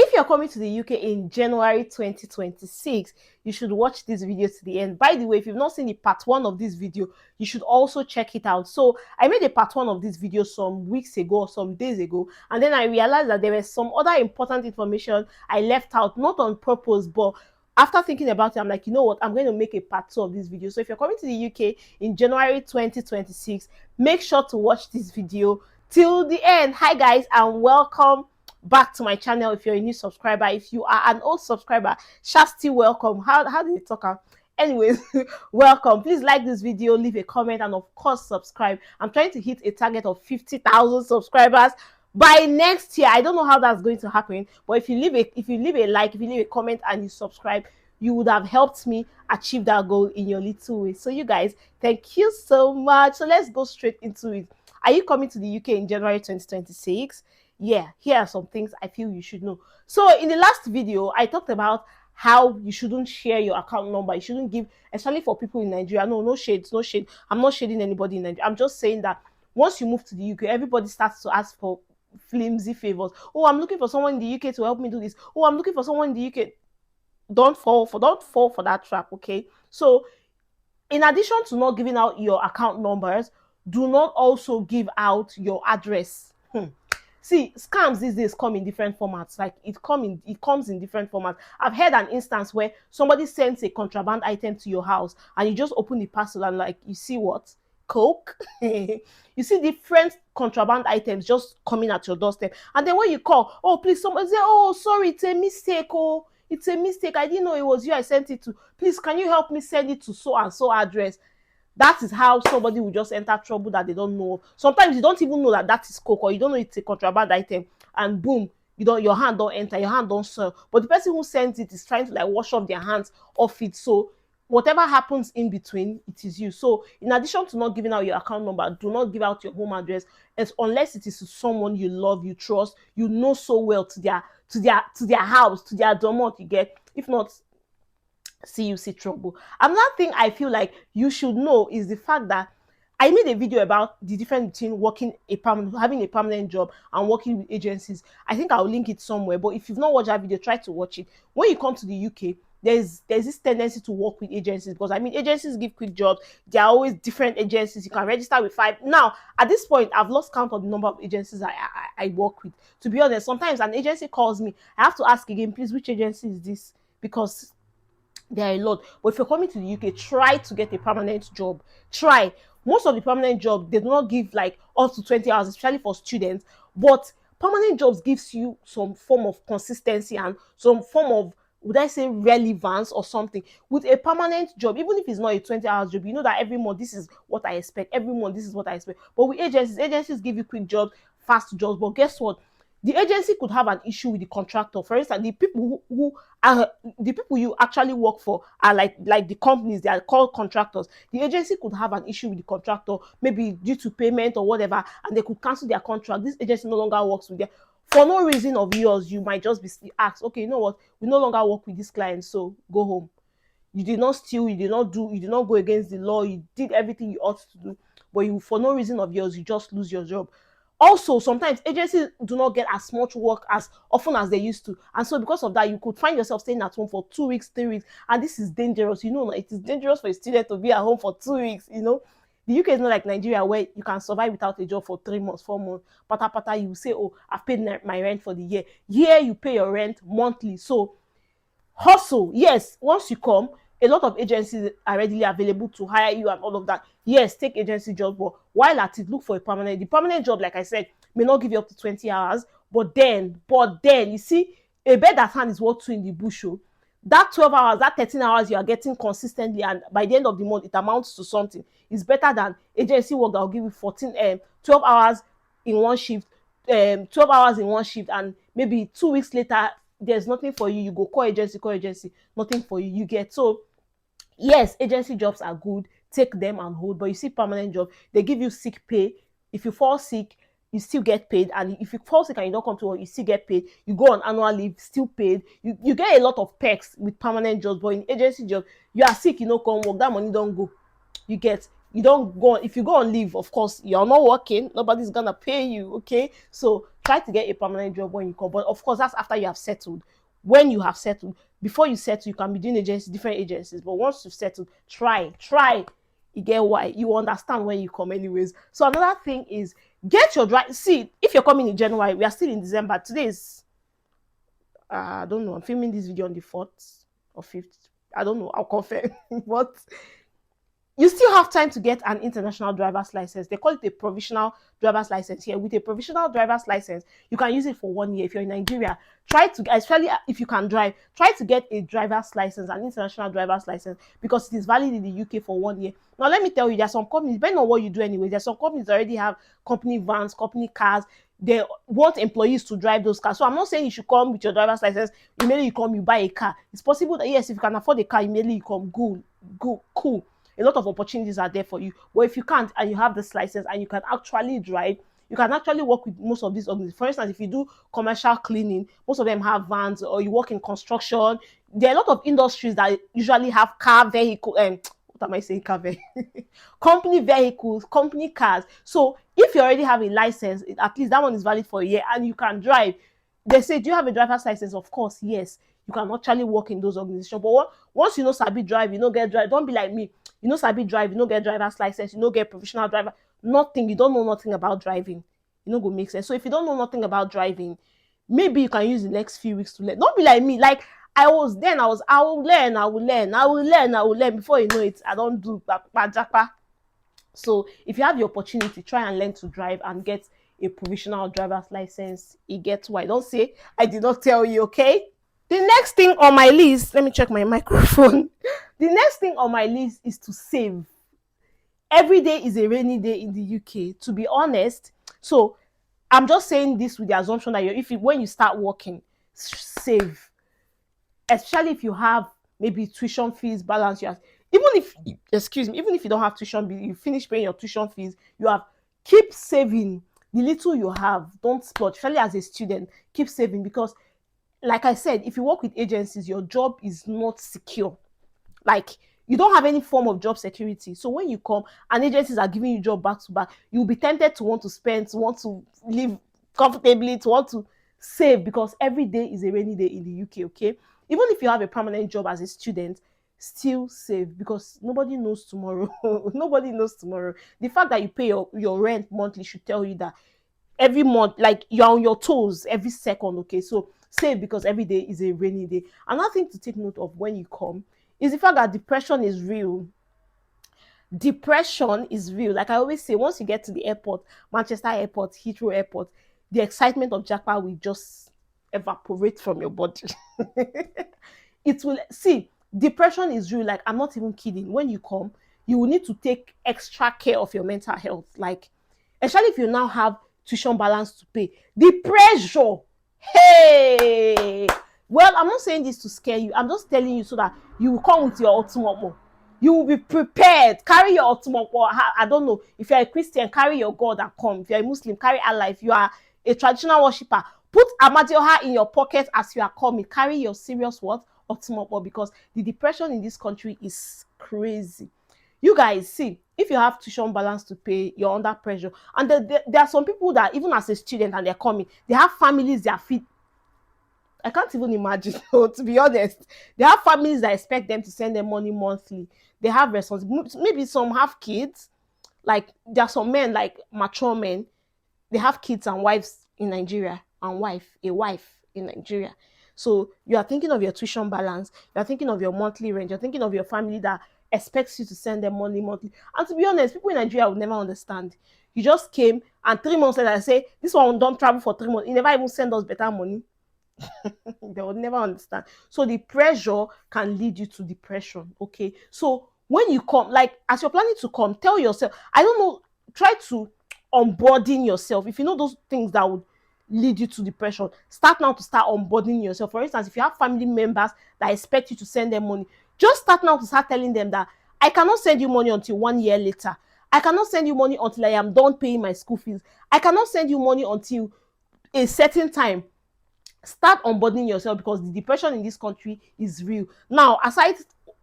If you're coming to the UK in January 2026, you should watch this video to the end. By the way, if you've not seen the part 1 of this video, you should also check it out. So I made a part 1 of this video some weeks ago or some days ago, and then I realized that there was some other important information I left out, not on purpose, but after thinking about it, I'm like, you know what, I'm going to make a part 2 of this video. So if you're coming to the UK in January 2026, make sure to watch this video till the end. Hi guys, and welcome back to my channel. If you're a new subscriber, if you are an old subscriber, Shasti, welcome. How did it talk out? Anyways, welcome. Please like this video, leave a comment, and of course subscribe. I'm trying to hit a target of 50,000 subscribers by next year. I don't know how that's going to happen, but if you leave a like, if you leave a comment and you subscribe, you would have helped me achieve that goal in your little way. So you guys, thank you so much. So let's go straight into it. Are you coming to the UK in January 2026? Yeah, here are some things I feel you should know. So in the last video, I talked about how you shouldn't share your account number. You shouldn't give, especially for people in Nigeria. No shades, no shade. I'm not shading anybody in Nigeria. I'm just saying that once you move to the UK, everybody starts to ask for flimsy favors. Oh, I'm looking for someone in the UK to help me do this. Oh, I'm looking for someone in the UK. Don't fall for that trap, okay? So in addition to not giving out your account numbers, do not also give out your address. See, scams these days come in different formats. Like it comes in different formats. I've had an instance where somebody sends a contraband item to your house and you just open the parcel and like, you see what? Coke? You see different contraband items just coming at your doorstep. And then when you call, oh, please, somebody say, oh, sorry, it's a mistake. Oh, it's a mistake. I didn't know it was you I sent it to. Please, can you help me send it to so and so address? That is how somebody will just enter trouble that they don't know. Sometimes you don't even know that is coke, or you don't know it's a contraband item, and boom, your hand don't enter, your hand don't serve. But the person who sends it is trying to like wash off their hands off it. So whatever happens in between, it is you. So in addition to not giving out your account number, do not give out your home address unless it is to someone you love, you trust, you know so well, to their house, to their domot, you get. If not, see trouble. Another thing I feel like you should know is the fact that I made a video about the difference between having a permanent job and working with agencies. I think I'll link it somewhere, but if you've not watched that video, try to watch it. When you come to the UK, there's this tendency to work with agencies, because I mean, agencies give quick jobs. There are always different agencies. You can register with 5. Now at this point, I've lost count of the number of agencies I work with. To be honest, sometimes an agency calls me, I have to ask again, please, which agency is this? Because there are a lot. But if you're coming to the UK, try to get a permanent job. Try. Most of the permanent jobs, they do not give like up to 20 hours, especially for students. But permanent jobs gives you some form of consistency and some form of, would I say, relevance or something. With a permanent job, even if it's not a 20-hour job, you know that every month this is what I expect. Every month this is what I expect. But with agencies give you quick jobs, fast jobs. But guess what? The agency could have an issue with the contractor. For instance, the people who are the people you actually work for are like the companies. They are called contractors. The agency could have an issue with the contractor, maybe due to payment or whatever, and they could cancel their contract. This agency no longer works with them for no reason of yours. You might just be asked, okay, you know what, we no longer work with this client, so go home. You did not steal, you did not go against the law, you did everything you ought to do, but you, for no reason of yours, you just lose your job. Also, sometimes agencies do not get as much work as often as they used to, and so because of that, you could find yourself staying at home for 2 weeks, 3 weeks, and this is dangerous. You know, it is dangerous for a student to be at home for 2 weeks. You know, the UK is not like Nigeria where you can survive without a job for 3 months, 4 months. Pata, you say, oh, I've paid my rent for the year. Here, you pay your rent monthly. So hustle, yes. Once you come, a lot of agencies are readily available to hire you and all of that. Yes, take agency jobs, but while at it, look for the permanent job, like I said, may not give you up to 20 hours, but then, you see, a bird at hand is worth 2 in the bush. Oh. That 12 hours, that 13 hours you are getting consistently, and by the end of the month, it amounts to something. It's better than agency work that will give you 12 hours in one shift, 12 hours in one shift, and maybe 2 weeks later, there's nothing for you. You go call agency, nothing for you. You get. So yes, agency jobs are good. Take them and hold. But you see, permanent job, they give you sick pay. If you fall sick, you still get paid. And if you fall sick and you don't come to work, you still get paid. You go on annual leave, still paid. You get a lot of perks with permanent jobs. But in agency job, you are sick, you know, come work, that money don't go. You get. You don't go, if you go on leave, of course you're not working, nobody's gonna pay you. Okay, so try to get a permanent job when you come, but of course that's after you have settled. When you have settled, before you settle, you can be doing agencies, different agencies, but once you've settled, try. You get why, you understand when you come anyways. So another thing is, get your drive. See, if you're coming in January, we are still in December. Today is I don't know, I'm filming this video on the 4th or 5th, I don't know, I'll confirm. But you still have time to get an international driver's license. They call it a provisional driver's license here. With a provisional driver's license, you can use it for 1 year. If you're in Nigeria, try to, especially if you can drive, try to get a driver's license, an international driver's license, because it is valid in the UK for 1 year. Now, let me tell you, there are some companies, depending on what you do anyway, there are some companies that already have company vans, company cars. They want employees to drive those cars. So I'm not saying you should come with your driver's license, immediately you come, you buy a car. It's possible that, yes, if you can afford a car, immediately you come, cool. A lot of opportunities are there for you. But if you can't and you have this license and you can actually drive, you can actually work with most of these organizations. For instance, if you do commercial cleaning, most of them have vans, or you work in construction. There are a lot of industries that usually have car vehicle what am I saying, car vehicle? Company vehicles, company cars. So if you already have a license, at least that one is valid for a year and you can drive. They say, do you have a driver's license? Of course, yes. You can actually work in those organizations. But once you know sabi drive, you know get drive. Don't be like me. You know sabi drive, you know get driver's license, you know get professional driver. Nothing. You don't know nothing about driving. You know go make sense. So if you don't know nothing about driving, maybe you can use the next few weeks to learn. Don't be like me. Like I will learn. Before you know it, I don't do japa. So if you have the opportunity, try and learn to drive and get a provisional driver's license. You get why. Don't say I did not tell you, okay? The next thing on my list, let me check my microphone. The next thing on my list is to save. Every day is a rainy day in the UK, to be honest. So I'm just saying this with the assumption that when you start working, save. Especially if you have maybe tuition fees balance. Even if you don't have tuition, you finish paying your tuition fees, keep saving. The little you have, don't splurge. Especially as a student, keep saving, because like I said, if you work with agencies, your job is not secure. Like, you don't have any form of job security. So when you come and agencies are giving you job back to back, you'll be tempted to want to spend, to want to live comfortably, to want to save, because every day is a rainy day in the UK, okay? Even if you have a permanent job as a student, still save, because nobody knows tomorrow. Nobody knows tomorrow. The fact that you pay your rent monthly should tell you that every month, like, you're on your toes every second, okay? So save, because every day is a rainy day. Another thing to take note of when you come is the fact that depression is real. Depression is real. Like I always say, once you get to the airport, Manchester Airport, Heathrow Airport, the excitement of Jackpot will just evaporate from your body. It will, see, depression is real. Like, I'm not even kidding. When you come, you will need to take extra care of your mental health. Like, especially if you now have tuition balance to pay. The pressure, hey! Well, I'm not saying this to scare you. I'm just telling you so that you will come with your ultimate. You will be prepared. Carry your ultimate. I don't know. If you're a Christian, carry your God and come. If you're a Muslim, carry Allah. If you are a traditional worshipper, put Amadioha in your pocket as you are coming. Carry your serious what? Ultimate, because the depression in this country is crazy. You guys, see, if you have tuition balance to pay, you're under pressure. And there are some people that, even as a student and they're coming, they have families that feed. I can't even imagine, to be honest. They have families that expect them to send them money monthly. They have responsibilities. Maybe some have kids. Like, there are some men, like mature men, they have kids and wives in Nigeria, and a wife in Nigeria. So you are thinking of your tuition balance, you're thinking of your monthly rent, you're thinking of your family that expects you to send them money monthly. And to be honest, people in Nigeria would never understand. You just came, and 3 months later, I say, this one don't travel for 3 months. You never even send us better money. They would never understand. So the pressure can lead you to depression, okay? So when you come, like, as you're planning to come, tell yourself, I don't know, try to onboarding yourself. If you know those things that would lead you to depression, start now to start onboarding yourself. For instance, if you have family members that expect you to send them money, just start now to start telling them that I cannot send you money until 1 year later. I cannot send you money until I am done paying my school fees. I cannot send you money until a certain time. Start onboarding yourself, because the depression in this country is real. Now, aside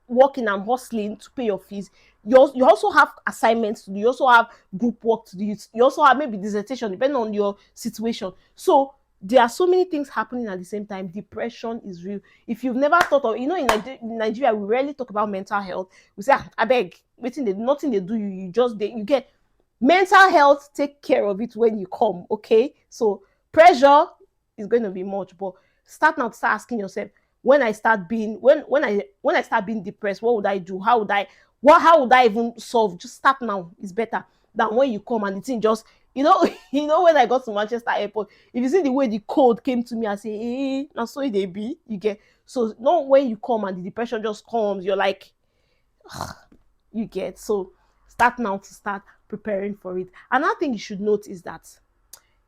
working and hustling to pay your fees, you also have assignments to do, you also have group work to do, you also have maybe dissertation, depending on your situation. So there are so many things happening at the same time. Depression is real. If you've never thought of, in Nigeria, we rarely talk about mental health. We say, I beg, waiting, nothing they do, you just you get mental health. Take care of it when you come, okay? So pressure is going to be much, but start now to start asking yourself, when I start being depressed, what would I do? How would I even solve? Just start now. It's better than when you come and the thing just, when I got to Manchester Airport, if you see the way the cold came to me, I say, hey, now so they be, you get. So not when you come and the depression just comes, you're like, you get. So start now to start preparing for it. Another thing you should note is that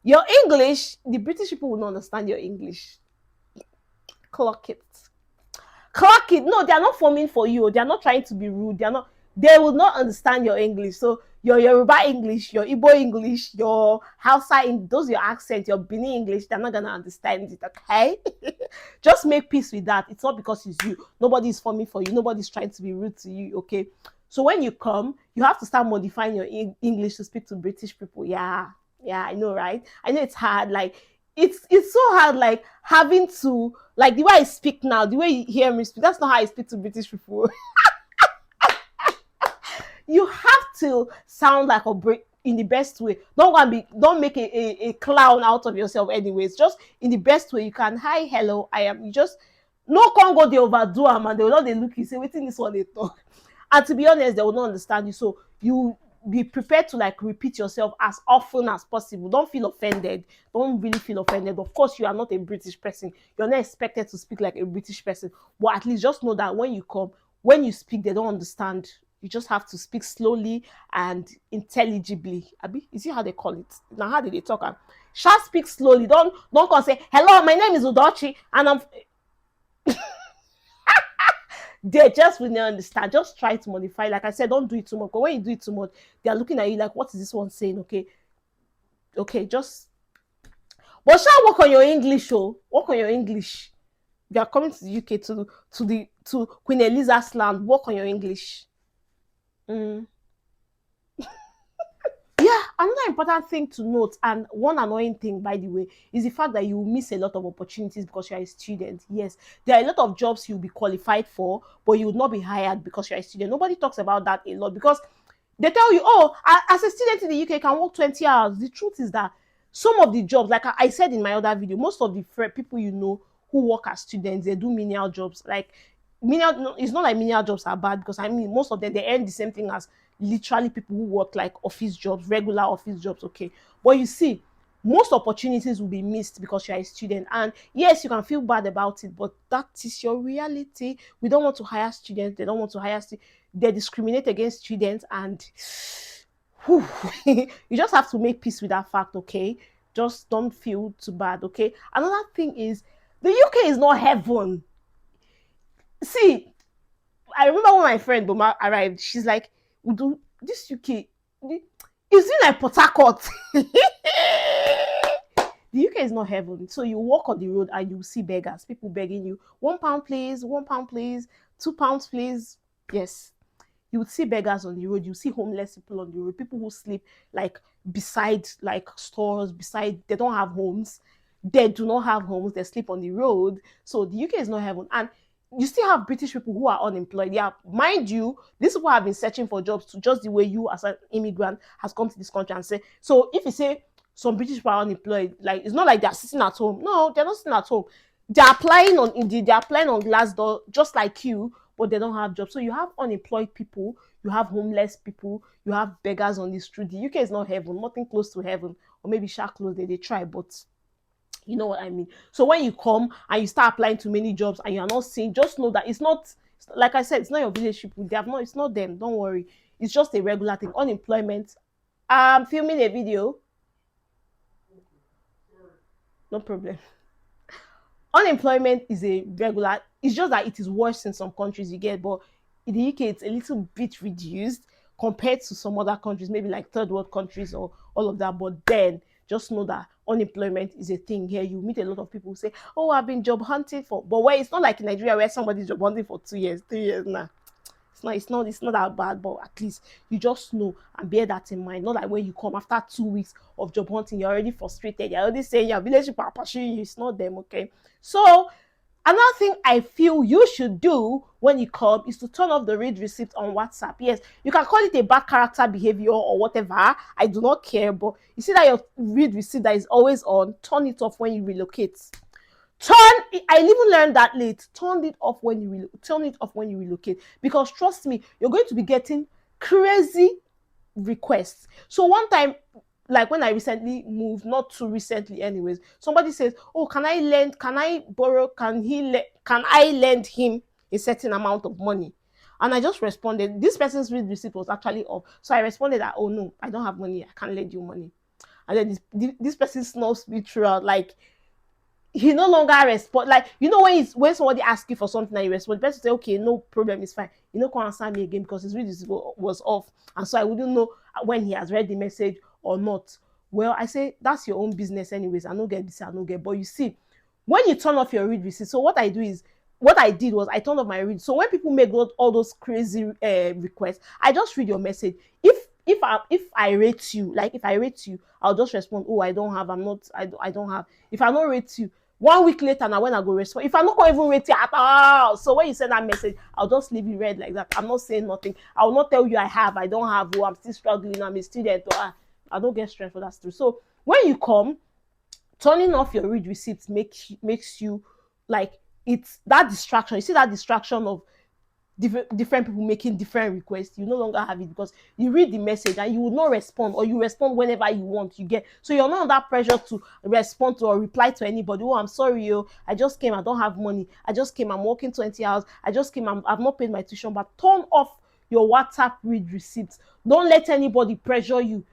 your English, the British people will not understand your English. Clock it. Clock it. No, they are not forming for you. They are not trying to be rude. They will not understand your English. So your Yoruba English, your Igbo English, your Hausa English, those your accent, your Benin English, they're not gonna understand it, okay? Just make peace with that. It's not because it's you. Nobody's forming for you. Nobody's trying to be rude to you, okay? So when you come, you have to start modifying your English to speak to British people. Yeah, I know, right? I know it's hard. Like it's so hard, like having to, like the way I speak now, the way you hear me speak, that's not how I speak to British people. You have to sound like a Brit in the best way. Don't make a clown out of yourself anyways. Just in the best way you can. Hi, hello, I am. You just no Congo they overdo them and they will not they look you say waiting this one they talk. And to be honest, they will not understand you. So you be prepared to like repeat yourself as often as possible. Don't feel offended. Don't really feel offended. Of course, you are not a British person. You're not expected to speak like a British person. But at least just know that when you come, when you speak, they don't understand. You just have to speak slowly and intelligibly. Abi, is it how they call it? Now, how did they talk? Shall speak slowly. Don't come say, hello, my name is Udochi, and I'm they just will not understand. Just try to modify. Like I said, don't do it too much. But when you do it too much, they are looking at you like, what is this one saying? Okay, just but shall work on your English, oh. Work on your English. You are coming to the UK to Queen Elizabeth's land. Work on your English. Mm. Yeah, another important thing to note, and one annoying thing, by the way, is the fact that you miss a lot of opportunities because you're a student. Yes, there are a lot of jobs you'll be qualified for, but you would not be hired because you're a student. Nobody talks about that a lot because they tell you, oh, as a student in the UK, you can work 20 hours. The truth is that some of the jobs, like I said in my other video, most of the people who work as students, they do menial jobs. Like menial, no, it's not like menial jobs are bad because I mean most of them they earn the same thing as literally people who work like office jobs, regular office jobs. Okay, but you see, most opportunities will be missed because you're a student. And yes, you can feel bad about it, but that is your reality. We don't want to hire students. They don't want to hire they discriminate against students, and whew, you just have to make peace with that fact, okay? Just don't feel too bad, okay? Another thing is the UK is not heaven. See, I remember when my friend Boma arrived, she's like, do this UK is it like Port Harcourt? The UK is not heaven. So you walk on the road and you see beggars, people begging you, £1 please, £1 please, £2 please. Yes. You would see beggars on the road, you see homeless people on the road, people who sleep like beside like stores, beside they don't have homes. They do not have homes, they sleep on the road. So the UK is not heaven. And you still have British people who are unemployed. Yeah, mind you, these people have been searching for jobs to just the way you as an immigrant has come to this country and say. So if you say some British people are unemployed, like it's not like they're sitting at home. No, they're not sitting at home. They're applying on Indeed, they're applying on Glassdoor, just like you, but they don't have jobs. So you have unemployed people, you have homeless people, you have beggars on the street. The UK is not heaven, nothing close to heaven, or maybe shark close they try, but you know what I mean. So when you come and you start applying to many jobs and you are not seeing, just know that it's not, like I said, it's not your village people. They have not, it's not them. Don't worry. It's just a regular thing. Unemployment. I'm filming a video. No problem. Unemployment is a regular, it's just that it is worse in some countries you get, but in the UK it's a little bit reduced compared to some other countries, maybe like third world countries or all of that. But then just know that unemployment is a thing here. You meet a lot of people who say, oh, I've been job hunting for, but where it's not like in Nigeria where somebody's job hunting for 2 years, 3 years now. It's not that bad, but at least you just know and bear that in mind. Not like when you come after 2 weeks of job hunting, you're already frustrated. You're already saying your village people are pursuing you. It's not them, okay? So another thing I feel you should do when you come is to turn off the read receipt on WhatsApp. Yes, you can call it a bad character behavior or whatever. I do not care, but you see that your read receipt that is always on, turn it off when you relocate. I even learned that late. Turn it off when you relocate, because trust me, you're going to be getting crazy requests. So one time, like when I recently moved, not too recently anyways, somebody says, oh, can I lend, can I borrow, can I lend him a certain amount of money? And I just responded, this person's read receipt was actually off. So I responded that, oh no, I don't have money, I can't lend you money. And then this person snubs me throughout, like he no longer respond. Like, when somebody asks you for something and you respond, the person say, okay, no problem, it's fine. You know, can't answer me again because his read was off, and so I wouldn't know when he has read the message or not. Well, I say that's your own business anyways. I don't get this, I don't get. But you see, when you turn off your read receipt, so what I did was I turned off my read. So when people make all those crazy requests, I just read your message. If I rate you, like if I rate you, I'll just respond, oh, I don't have, I don't have. If I don't rate you, 1 week later now when I go respond, if I'm not going to even rate you at all, so when you send that message, I'll just leave it read like that. I'm not saying nothing. I will not tell you I don't have, oh, I'm still struggling, I'm a student, or I don't get stressed for that too. So when you come, turning off your read receipts makes you, like, it's that distraction. You see that distraction of different people making different requests, you no longer have it, because you read the message and you will not respond, or you respond whenever you want. You get, so you're not under pressure to respond to or reply to anybody. Oh, I'm sorry, yo, I just came, I don't have money, I just came, I'm working 20 hours, I just came, I've not paid my tuition. But turn off your WhatsApp read receipts. Don't let anybody pressure you.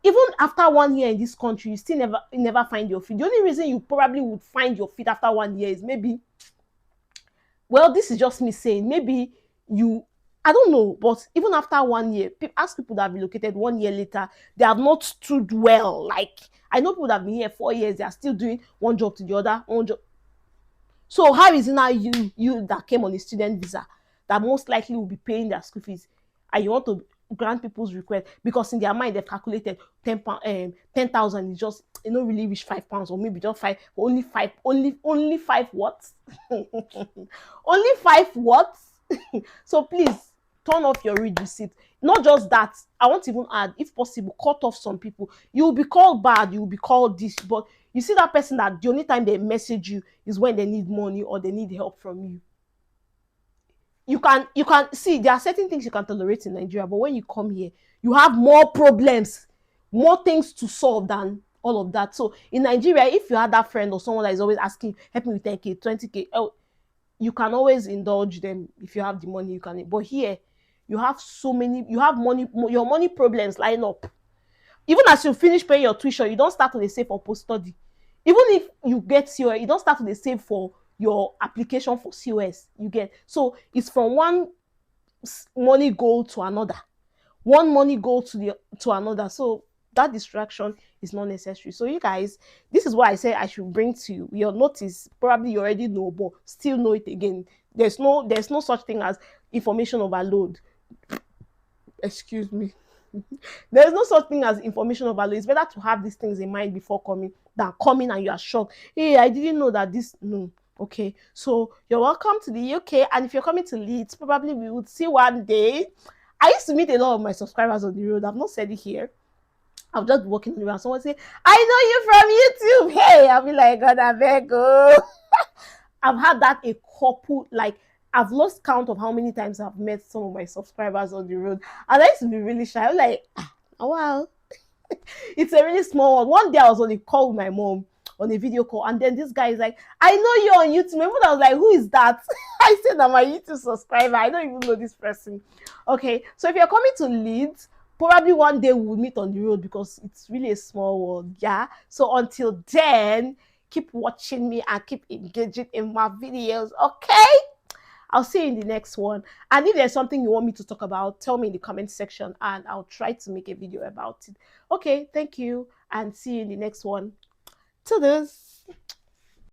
Even after 1 year in this country, you still never find your feet. The only reason you probably would find your feet after 1 year is maybe, well, this is just me saying, maybe I don't know, but even after 1 year, ask people that have relocated 1 year later, they have not stood well. Like, I know people that have been here 4 years, they are still doing one job to the other, one job. So how is it now you that came on a student visa that most likely will be paying their school fees, and you want to grant people's request because in their mind they've calculated 10,000 is just, really reach £5, or maybe just five, only five what? Only five what? So please turn off your read receipt. Not just that, I want to even add, if possible, cut off some people. You will be called bad, you will be called this, but you see that person that the only time they message you is when they need money or they need help from you. You can see there are certain things you can tolerate in Nigeria, but when you come here, you have more problems, more things to solve than all of that. So in Nigeria, if you had that friend or someone that is always asking, help me with 10K, 20K, you can always indulge them. If you have the money, you can. But here, you have money, your money problems line up. Even as you finish paying your tuition, you don't start to save for post-study. Even if you get COS, you don't start to save for your application for COS. You get, so it's from one money goal to another, one money goal to another. So that distraction is not necessary. So you guys, this is what I said I should bring to your notice. Probably you already know, but still know it again. There's no such thing as information overload. Excuse me. There's no such thing as information overload. It's better to have these things in mind before coming than coming and you are shocked. Hey, I didn't know that this. No. Okay, so you're welcome to the UK, and if you're coming to Leeds, probably we would see one day. I used to meet a lot of my subscribers on the road. I've not said it here. I've just been walking around. Someone say, I know you from YouTube. Hey, I'll be like, God, I beg go. I've had that a couple, like, I've lost count of how many times I've met some of my subscribers on the road. And I used to be really shy. I'm like, oh, wow. It's a really small one. One day I was on a call with my mom, on a video call, and then this guy is like, I know you're on YouTube. Remember, I was like, who is that? I said, I'm a YouTube subscriber. I don't even know this person. Okay, so if you're coming to Leeds, probably one day we'll meet on the road, because it's really a small world. Yeah, so until then, keep watching me and keep engaging in my videos. Okay, I'll see you in the next one. And if there's something you want me to talk about, tell me in the comment section and I'll try to make a video about it. Okay, thank you, and see you in the next one. To this.